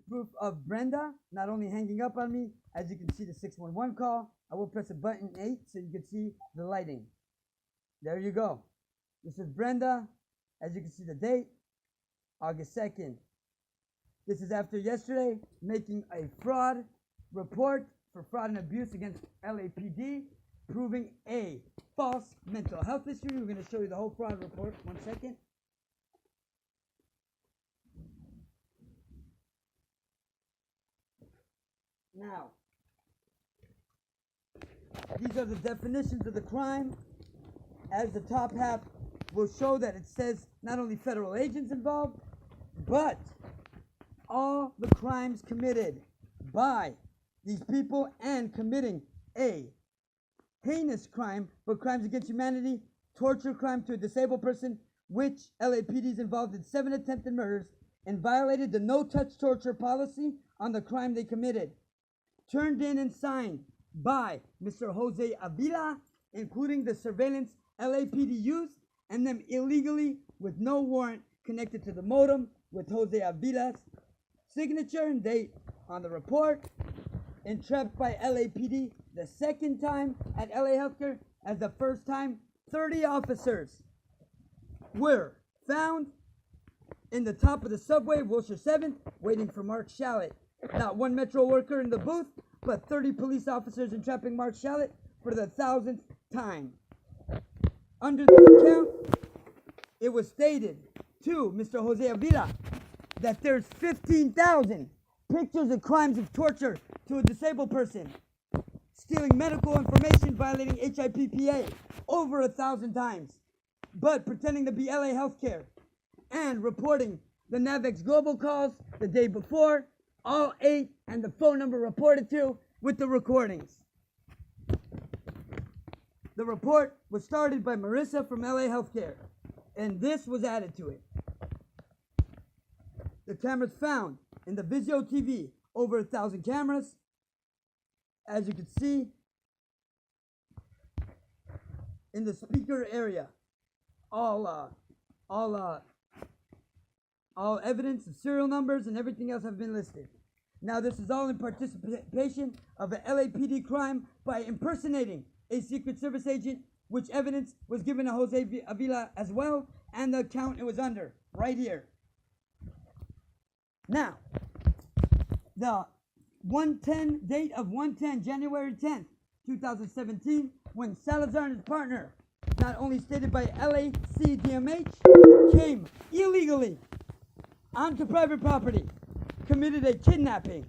Proof of Brenda not only hanging up on me, as you can see the 611 call. I will press a button 8 so you can see the lighting. There you go. This is Brenda. As you can see the date, August 2nd. This is after yesterday making a fraud report for fraud and abuse against LAPD, proving a false mental health history. We're going to show you the whole fraud report. 1 second. Now, these are the definitions of the crime. As the top half will show that it says not only federal agents involved, but all the crimes committed by these people and committing a heinous crime, but crimes against humanity, torture crime to a disabled person, which LAPD is involved in 7 attempted murders and violated the no-touch torture policy on the crime they committed. Turned in and signed by Mr. Jose Avila, including the surveillance LAPD used and them illegally with no warrant connected to the modem with Jose Avila's signature and date on the report. Entrapped by LAPD the second time at LA Healthcare. As the first time, 30 officers were found in the top of the subway, Wilshire 7th, waiting for Mark Shallot. Not one Metro worker in the booth, but 30 police officers entrapping Mark Shallot for the 1000th time. Under this account, it was stated to Mr. Jose Avila that there's 15,000 pictures of crimes of torture to a disabled person, stealing medical information, violating HIPPA over 1,000 times, but pretending to be LA Healthcare and reporting the Navex Global calls the day before, all 8, and the phone number reported to with the recordings. The report was started by Marissa from LA Healthcare, and this was added to it. The cameras found in the Vizio TV, over 1,000 cameras. As you can see, in the speaker area, all evidence of serial numbers and everything else have been listed. Now, this is all in participation of an LAPD crime by impersonating a Secret Service agent, which evidence was given to Jose Avila as well, and the account it was under, right here. Now, the 110 date of 110, January 10th, 2017, when Salazar and his partner, not only stated by LACDMH, came illegally onto private property, committed a kidnapping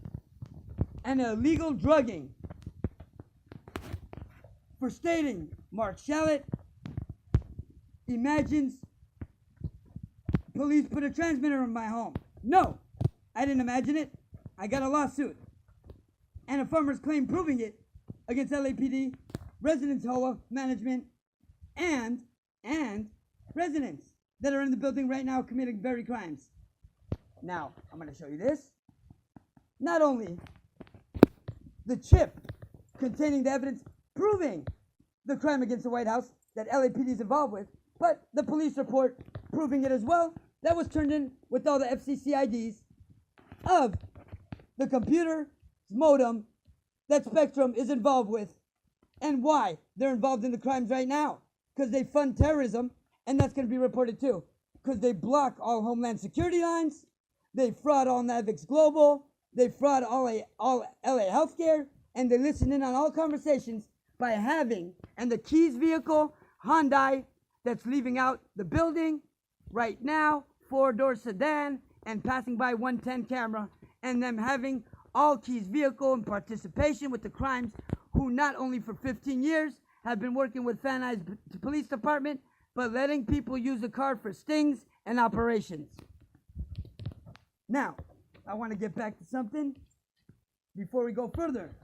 and illegal drugging for stating Mark Shallot imagines police put a transmitter in my home. No, I didn't imagine it. I got a lawsuit and a farmer's claim proving it against LAPD, residents, HOA, management, and residents that are in the building right now committing very crimes. Now, I'm going to show you this. Not only the chip containing the evidence proving the crime against the White House that LAPD is involved with, but the police report proving it as well. That was turned in with all the FCC IDs of the computer modem that Spectrum is involved with, and why they're involved in the crimes right now. Because they fund terrorism, and that's going to be reported too. Because they block all Homeland Security lines, they fraud all Navex Global, they fraud all LA Healthcare, and they listen in on all conversations by having, and the Keys vehicle, Hyundai, that's leaving out the building right now, 4-door sedan, and passing by 110 camera, and them having all Keys vehicle in participation with the crimes, who not only for 15 years have been working with Van Nuys Police Department, but letting people use the car for stings and operations. Now, I want to get back to something before we go further.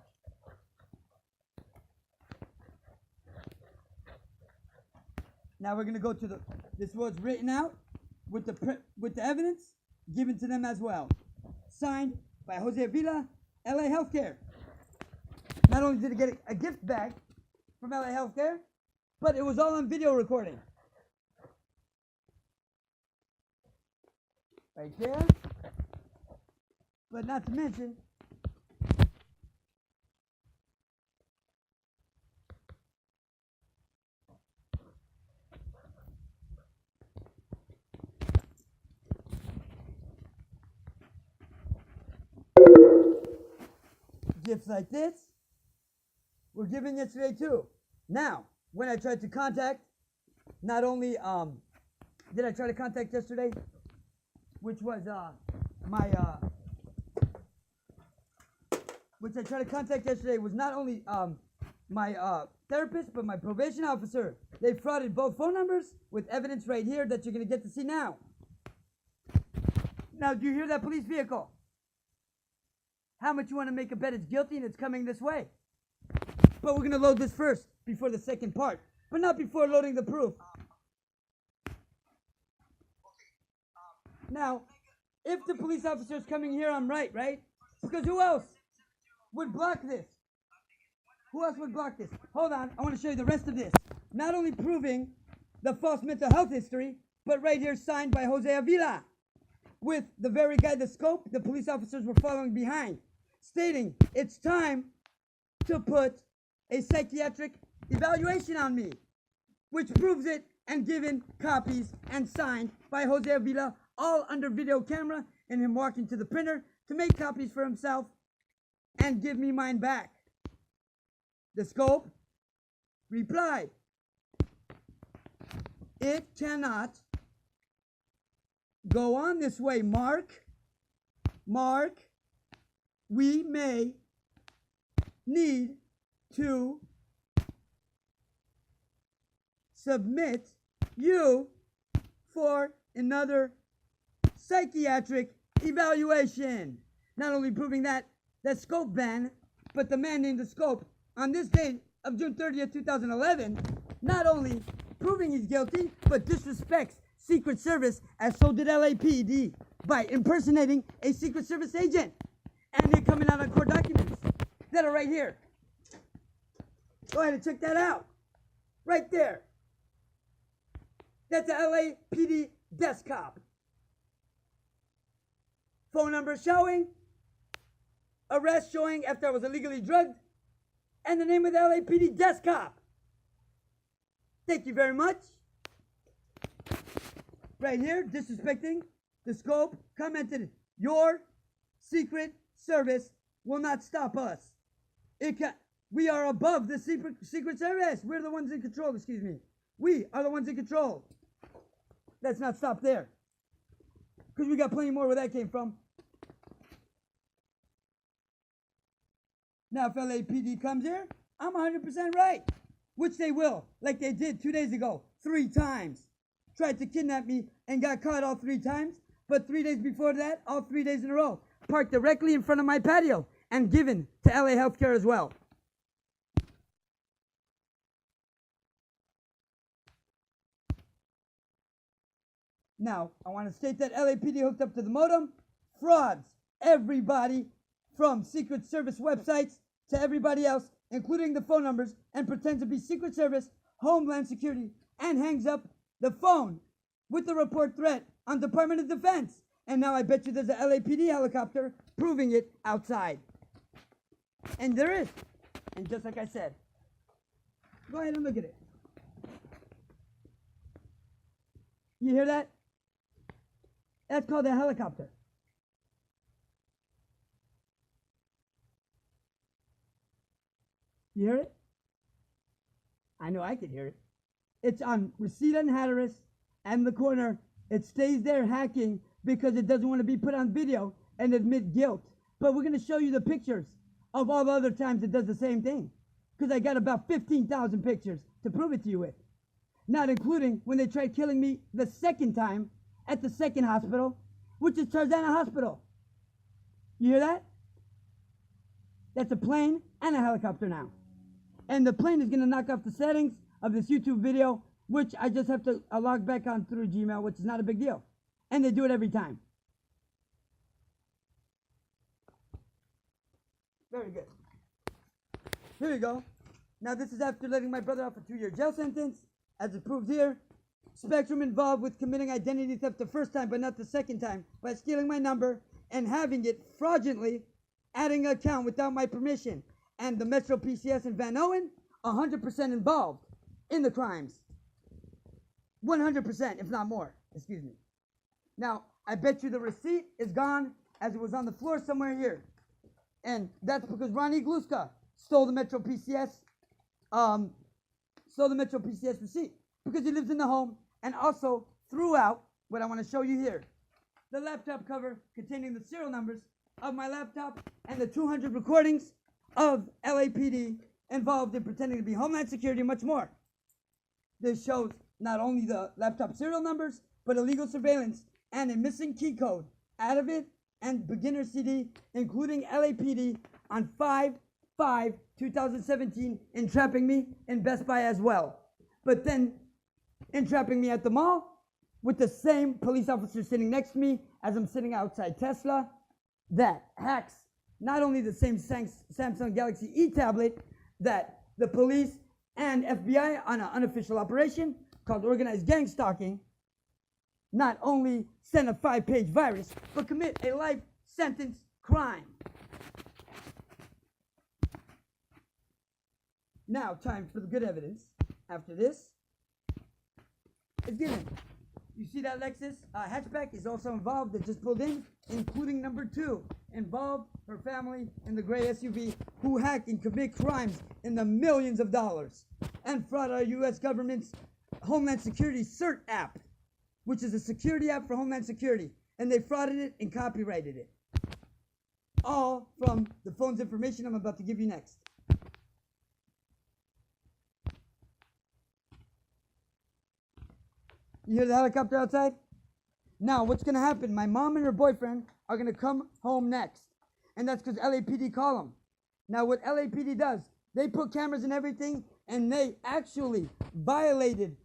Now we're going to go to this was written out with the evidence given to them as well. Signed by Jose Avila, LA Healthcare. Not only did it get a gift bag from LA Healthcare, but it was all on video recording. Right there. But not to mention, gifts like this were given yesterday too. Now, when I tried to contact, not only did I try to contact yesterday, which was which I tried to contact yesterday was not only my therapist, but my probation officer. They frauded both phone numbers with evidence right here that you're going to get to see now. Now, do you hear that police vehicle? How much you want to make a bet it's guilty and it's coming this way? But we're going to load this first before the second part, but not before loading the proof. Now, if the police officer is coming here, I'm right? Because who else would block this? Who else would block this? Hold on, I want to show you the rest of this. Not only proving the false mental health history, but right here signed by Jose Avila, with the very guy, the scope, the police officers were following behind, stating it's time to put a psychiatric evaluation on me, which proves it, and given copies and signed by Jose Avila, all under video camera, and him walking to the printer to make copies for himself and give me mine back. The scope replied, it cannot go on this way, Mark. We may need to submit you for another psychiatric evaluation. Not only proving that scope ban, but the man named the scope on this date of June 30th, 2011, not only proving he's guilty, but disrespects Secret Service, as so did LAPD, by impersonating a Secret Service agent. And they're coming out on court documents that are right here. Go ahead and check that out. Right there. That's a LAPD desk cop. Phone number showing, arrest showing after I was illegally drugged, and the name of the LAPD desk cop. Thank you very much. Right here, disrespecting the scope, commented, your Secret Service will not stop us. We are above the Secret Service. We're the ones in control, excuse me. We are the ones in control. Let's not stop there, because we got plenty more where that came from. Now, if LAPD comes here, I'm 100% right, which they will, like they did 2 days ago, 3 times. Tried to kidnap me and got caught all 3 times, but 3 days before that, all 3 days in a row, parked directly in front of my patio and given to LA Healthcare as well. Now, I want to state that LAPD hooked up to the modem, frauds everybody from Secret Service websites to everybody else, including the phone numbers, and pretends to be Secret Service, Homeland Security, and hangs up the phone with the report threat on Department of Defense. And now I bet you there's a LAPD helicopter proving it outside. And there is. And just like I said, go ahead and look at it. You hear that? That's called a helicopter. You hear it? I know I could hear it. It's on Reseda and Hatteras and the corner. It stays there hacking because it doesn't want to be put on video and admit guilt. But we're going to show you the pictures of all the other times it does the same thing, because I got about 15,000 pictures to prove it to you with. Not including when they tried killing me the second time at the second hospital, which is Tarzana Hospital. You hear that? That's a plane and a helicopter now. And the plane is going to knock off the settings of this YouTube video, which I just have to log back on through Gmail, which is not a big deal. And they do it every time. Very good. Here you go. Now this is after letting my brother off a 2-year jail sentence. As it proves here, Spectrum involved with committing identity theft the first time, but not the second time, by stealing my number and having it fraudulently adding an account without my permission. And the Metro PCS in Van Owen, 100% involved in the crimes. 100%, if not more. Excuse me. Now, I bet you the receipt is gone as it was on the floor somewhere here. And that's because Ronnie Gluska stole the Metro PCS, receipt because he lives in the home and also threw out what I want to show you here. The laptop cover containing the serial numbers of my laptop and the 200 recordings of LAPD involved in pretending to be Homeland Security and much more. This shows not only the laptop serial numbers, but illegal surveillance and a missing key code out of it and beginner CD, including LAPD on 5/5/2017, entrapping me in Best Buy as well. But then entrapping me at the mall with the same police officer sitting next to me as I'm sitting outside Tesla that hacks not only the same Samsung Galaxy E tablet that the police and FBI on an unofficial operation called organized gang stalking not only send a 5-page virus, but commit a life sentence crime. Now, time for the good evidence. After this is given. You see that Lexus hatchback is also involved that just pulled in, including number 2, involved her family in the gray SUV who hack and commit crimes in the millions of dollars and fraud our U.S. government's Homeland Security CERT app, which is a security app for Homeland Security, and they frauded it and copyrighted it. All from the phone's information I'm about to give you next. You hear the helicopter outside? Now, what's going to happen? My mom and her boyfriend are going to come home next. And that's because LAPD call them. Now, what LAPD does, they put cameras and everything, and they actually violated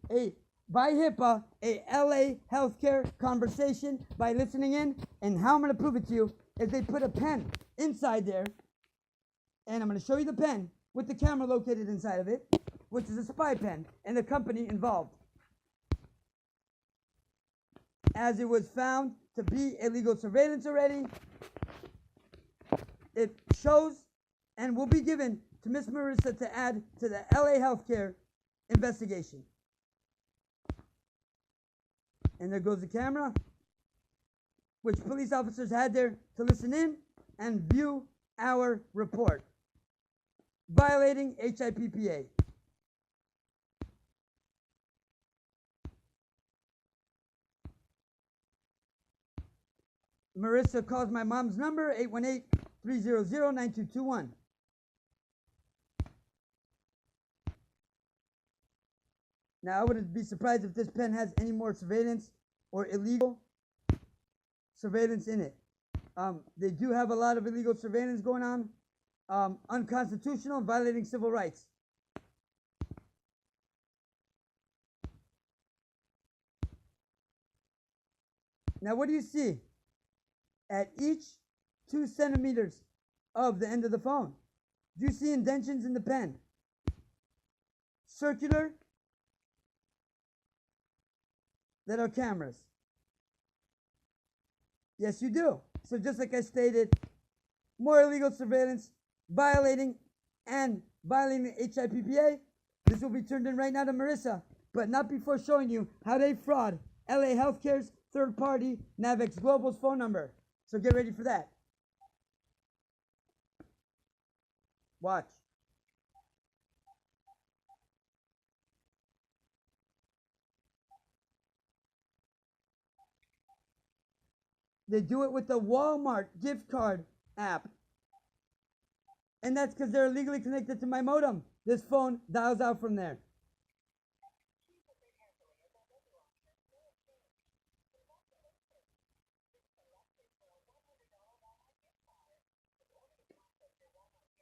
by HIPAA, a LA healthcare conversation by listening in. And how I'm going to prove it to you is they put a pen inside there. And I'm going to show you the pen with the camera located inside of it, which is a spy pen, and the company involved. As it was found to be illegal surveillance already, it shows and will be given to Miss Marissa to add to the LA healthcare investigation. And there goes the camera, which police officers had there to listen in and view our report, violating HIPPA. Marissa calls my mom's number, 818-300-9221. Now, I wouldn't be surprised if this pen has any more surveillance or illegal surveillance in it. They do have a lot of illegal surveillance going on, unconstitutional, violating civil rights. Now, what do you see? At each 2 centimeters of the end of the phone, do you see indentions in the pen? Circular, that are cameras. Yes, you do. So just like I stated, more illegal surveillance, violating the HIPPA. This will be turned in right now to Marissa, but not before showing you how they fraud LA Healthcare's third-party Navex Global's phone number. So get ready for that. Watch. They do it with the Walmart gift card app. And that's because they're illegally connected to my modem. This phone dials out from there.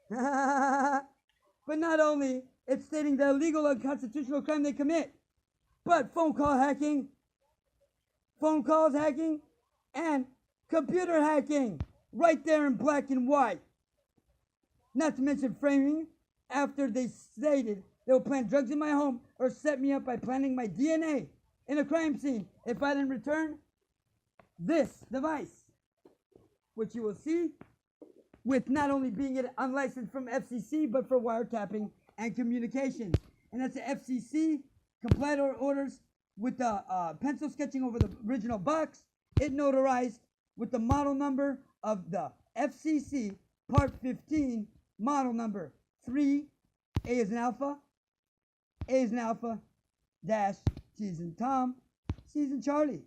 But not only it's stating the illegal unconstitutional crime they commit, but phone calls hacking, and computer hacking, right there in black and white. Not to mention framing after they stated they will plant drugs in my home or set me up by planting my DNA in a crime scene if I didn't return this device. which you will see, with not only being it unlicensed from FCC, but for wiretapping and communications. And that's the FCC complied orders with the pencil sketching over the original box. It notarized with the model number of the FCC Part 15, model number 3, A is an alpha, dash, T is in Tom, C is in Charlie.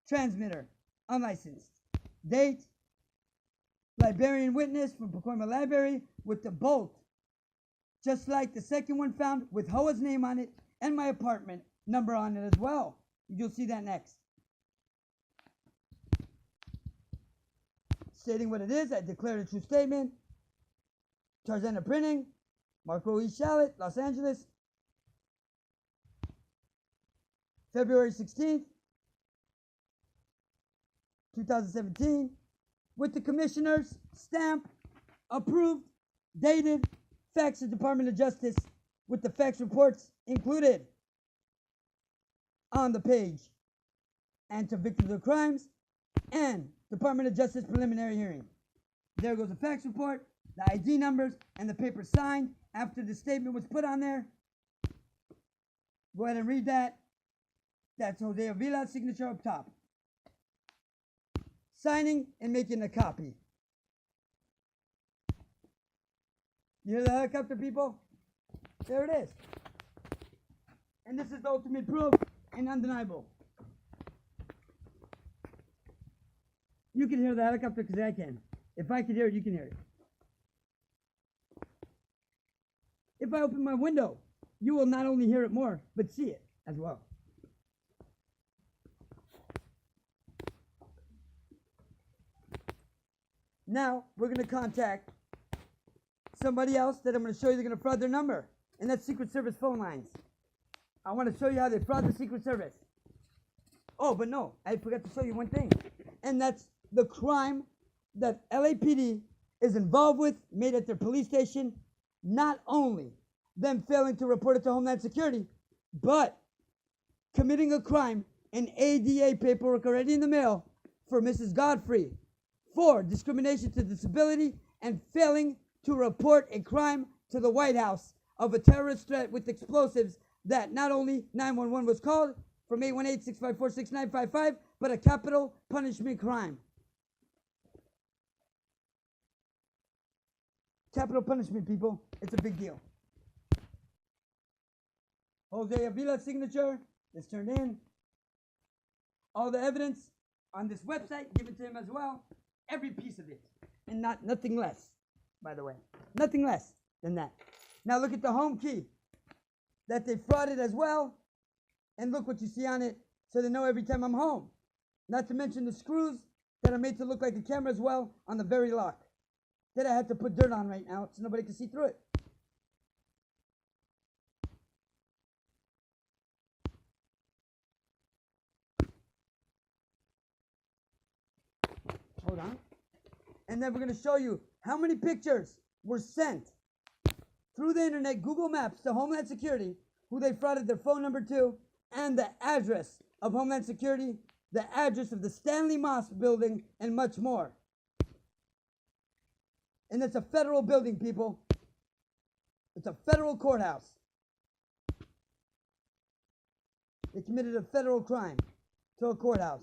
Transmitter, unlicensed. Date, librarian witness from Pacoima Library with the bolt, just like the second one found with Hoa's name on it and my apartment number on it as well. You'll see that next. Stating what it is, I declare a true statement. Tarzana Printing, Marco E. Shallot, Los Angeles, February 16th, 2017, with the commissioner's stamp, approved, dated, fax to Department of Justice, with the fax reports included on the page, and to victims of crimes, and Department of Justice preliminary hearing. There goes the fax report, the ID numbers, and the paper signed after the statement was put on there. Go ahead and read that. That's Jose Avila's signature up top. Signing and making a copy. You hear the helicopter, people? There it is. And this is the ultimate proof and undeniable. You can hear the helicopter because I can. If I can hear it, you can hear it. If I open my window, you will not only hear it more, but see it as well. Now, we're going to contact somebody else that I'm going to show you they're going to fraud their number. And that's Secret Service phone lines. I want to show you how they fraud the Secret Service. Oh, but no, I forgot to show you one thing. And that's the crime that LAPD is involved with, made at their police station. Not only them failing to report it to Homeland Security, but committing a crime and ADA paperwork already in the mail for Mrs. Godfrey for discrimination to disability and failing to report a crime to the White House of a terrorist threat with explosives that not only 911 was called from 818-654-6955, but a capital punishment crime. Capital punishment, people. It's a big deal. Jose Avila's signature is turned in. All the evidence on this website given to him as well. Every piece of it. And nothing less, by the way. Nothing less than that. Now look at the home key that they frauded as well. And look what you see on it so they know every time I'm home. Not to mention the screws that are made to look like a camera as well on the very lock. That I had to put dirt on right now so nobody can see through it. Hold on. And then we're going to show you how many pictures were sent through the internet, Google Maps, to Homeland Security, who they frauded their phone number to, and the address of Homeland Security, the address of the Stanley Moss building, and much more. And it's a federal building, people. It's a federal courthouse. They committed a federal crime to a courthouse.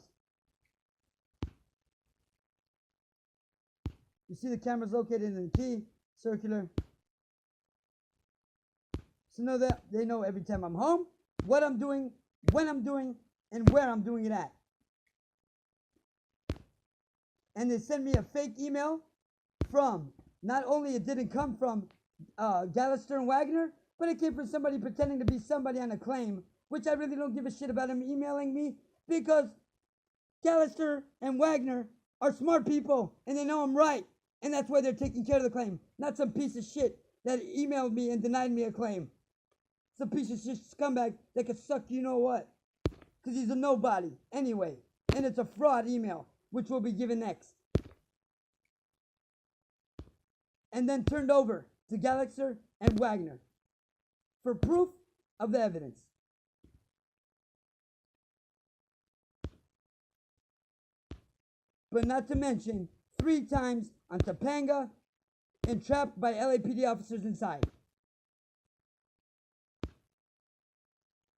You see the cameras located in the key, circular. So know that they know every time I'm home, what I'm doing, when I'm doing, and where I'm doing it at. And they send me a fake email from, not only it didn't come from Gallister and Wagner, but it came from somebody pretending to be somebody on a claim, which I really don't give a shit about him emailing me, because Gallister and Wagner are smart people, and they know I'm right, and that's why they're taking care of the claim, not some piece of shit that emailed me and denied me a claim. Some piece of shit scumbag that could suck you know what, because he's a nobody anyway, and it's a fraud email, which will be given next. And then turned over to Gallister and Wagner for proof of the evidence. But not to mention 3 times on Topanga, entrapped by LAPD officers inside.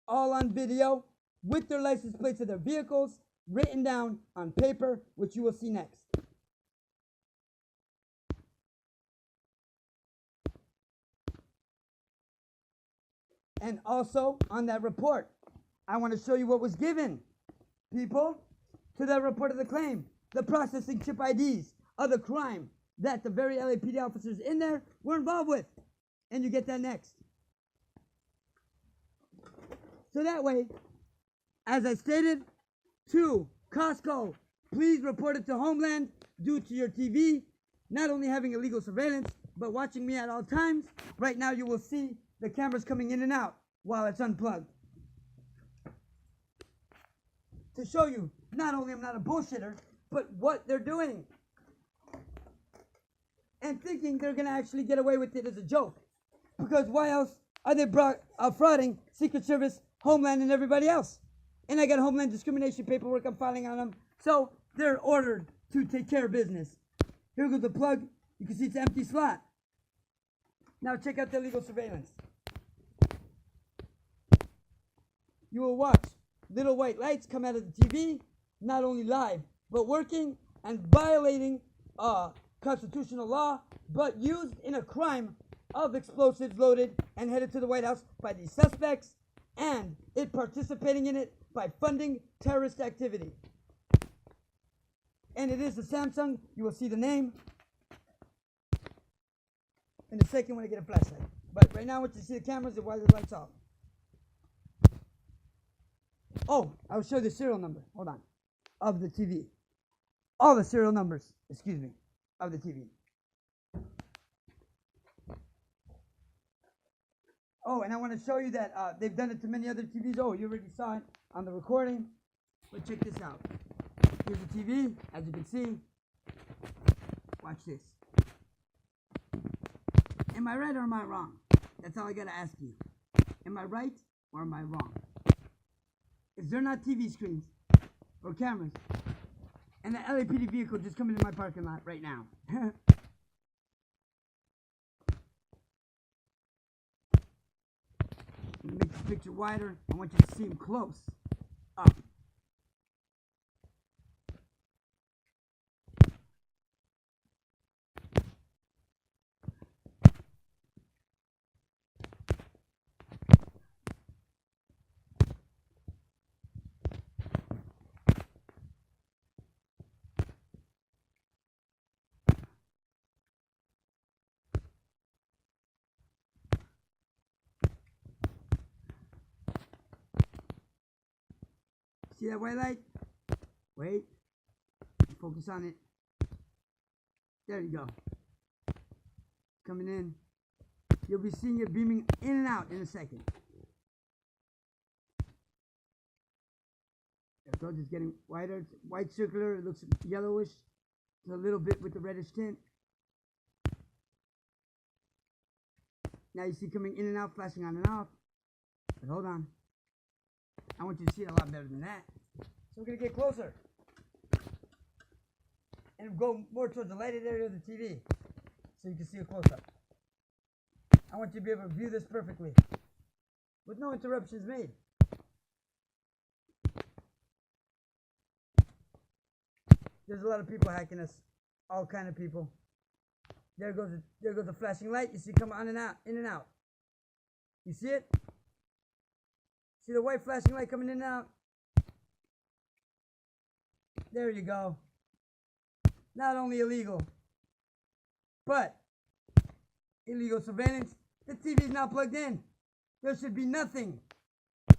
All on video with their license plates of their vehicles written down on paper, which you will see next. And also on that report, I want to show you what was given, people, to that report of the claim. The processing chip IDs of the crime that the very LAPD officers in there were involved with. And you get that next. So that way, as I stated, to Costco, please report it to Homeland due to your TV not only having illegal surveillance, but watching me at all times. Right now you will see the cameras coming in and out while it's unplugged. To show you, not only I'm not a bullshitter, but what they're doing. And thinking they're going to actually get away with it as a joke. Because why else are they frauding Secret Service, Homeland, and everybody else? And I got Homeland discrimination paperwork I'm filing on them. So they're ordered to take care of business. Here goes the plug. You can see it's an empty slot. Now check out the illegal surveillance. You will watch little white lights come out of the TV, not only live, but working and violating constitutional law, but used in a crime of explosives loaded and headed to the White House by these suspects, and it participating in it by funding terrorist activity. And it is the Samsung. You will see the name in a second when I get a flashlight. But right now I want you to see the cameras and why the lights off. Oh, I will show you the serial number. Hold on. Of the TV. All the serial numbers, excuse me, of the TV. Oh, and I want to show you that they've done it to many other TVs. Oh, you already saw it on the recording. But check this out. Here's the TV, as you can see. Watch this. Am I right or am I wrong? That's all I got to ask you. Am I right or am I wrong? If they're not TV screens or cameras, and the LAPD vehicle just coming into my parking lot right now. Make this picture wider. I want you to see him close up. See that white light? Wait. Focus on it. There you go. Coming in. You'll be seeing it beaming in and out in a second. There it goes. It's getting whiter. It's white circular. It looks yellowish. It's a little bit with the reddish tint. Now you see coming in and out, flashing on and off. But hold on. I want you to see it a lot better than that. So we're going to get closer. And go more towards the lighted area of the TV. So you can see a close-up. I want you to be able to view this perfectly. With no interruptions made. There's a lot of people hacking us. All kind of people. There goes the flashing light. You see come on and out, in and out. You see it? See the white flashing light coming in and out? There you go. Not only illegal, but illegal surveillance. The TV is not plugged in. There should be nothing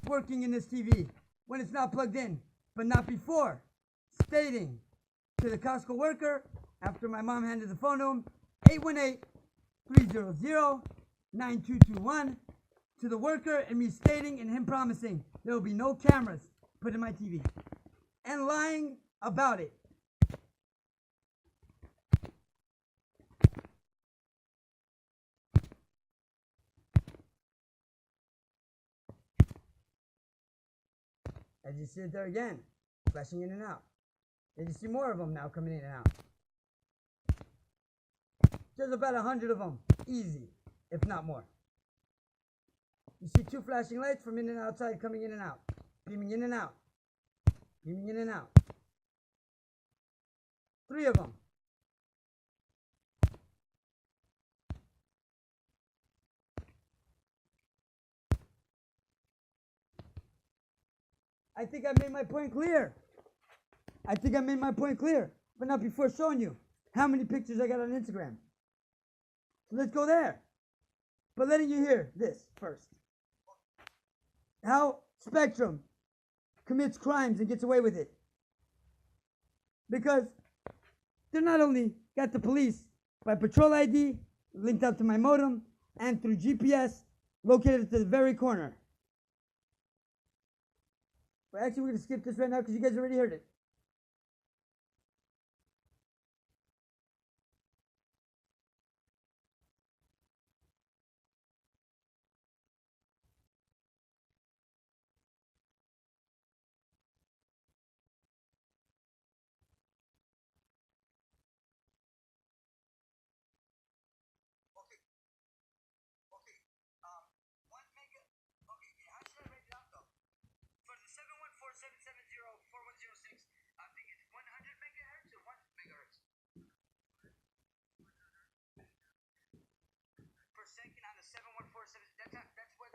working in this TV when it's not plugged in, but not before. Stating to the Costco worker, after my mom handed the phone to him, 818-300-9221, to the worker, and me stating and him promising there will be no cameras put in my TV. And lying about it. As you see it there again, flashing in and out. And you see more of them now coming in and out. There's about 100 of them, easy, if not more. You see 2 flashing lights from in and outside coming in and out, beaming in and out, beaming in and out. 3 of them. I think I made my point clear. But not before showing you how many pictures I got on Instagram. So let's go there. But letting you hear this first. How Spectrum commits crimes and gets away with it. Because they're not only got the police by patrol ID linked up to my modem and through GPS located to the very corner. But actually, we're going to skip this right now because you guys already heard it.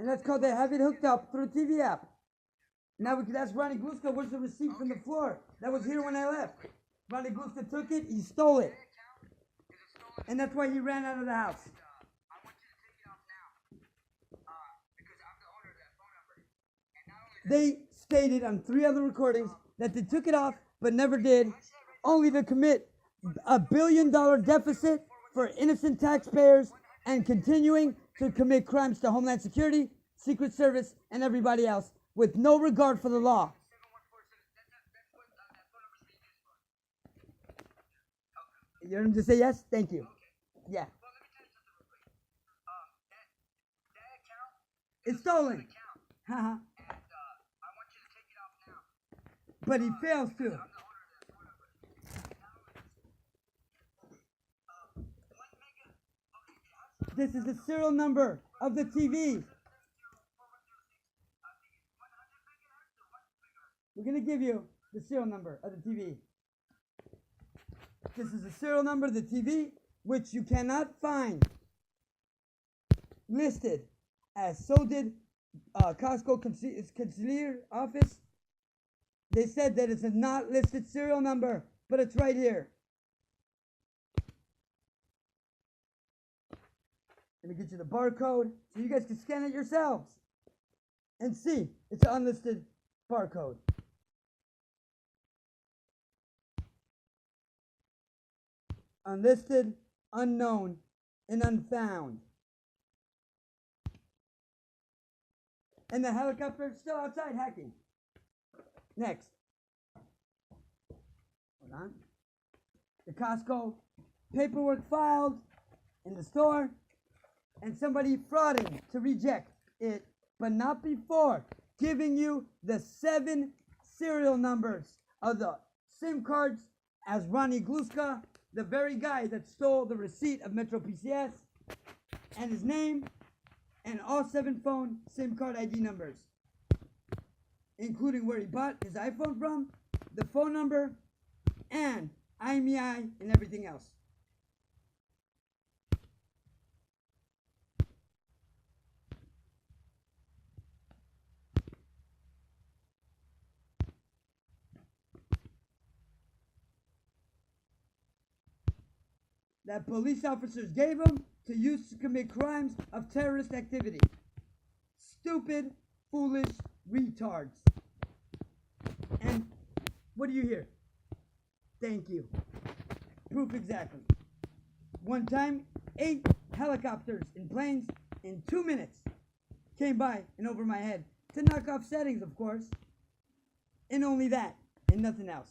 And that's called they have it hooked up through a TV app. Now we could ask Ronnie Gluska, where's the receipt from the floor? That was here when I left. Ronnie Gluska took it, he stole it. And that's why he ran out of the house. They stated on 3 other recordings that they took it off, but never did, only to commit $1 billion deficit for innocent taxpayers and continuing to commit crimes to Homeland Security, Secret Service, and everybody else with no regard for the law. You heard him just say yes? Thank you. Yeah. It's stolen. Haha. But he fails to. This is the serial number of the TV. We're going to give you the serial number of the TV. This is the serial number of the TV, which you cannot find listed, as so did Costco Consigliere office. They said that it's a not listed serial number, but it's right here. Let me get you the barcode so you guys can scan it yourselves and see it's an unlisted barcode. Unlisted, unknown, and unfound. And the helicopter is still outside hacking. Next. Hold on. The Costco paperwork filed in the store, and somebody frauding to reject it, but not before giving you the 7 serial numbers of the SIM cards as Ronnie Gluska, the very guy that stole the receipt of Metro PCS, and his name, and all 7 phone SIM card ID numbers, including where he bought his iPhone from, the phone number, and IMEI and everything else. That police officers gave him to use to commit crimes of terrorist activity. Stupid, foolish retards. And what do you hear? Thank you. Proof exactly. One time, 8 helicopters and planes in 2 minutes came by and over my head to knock off settings, of course. And only that, and nothing else.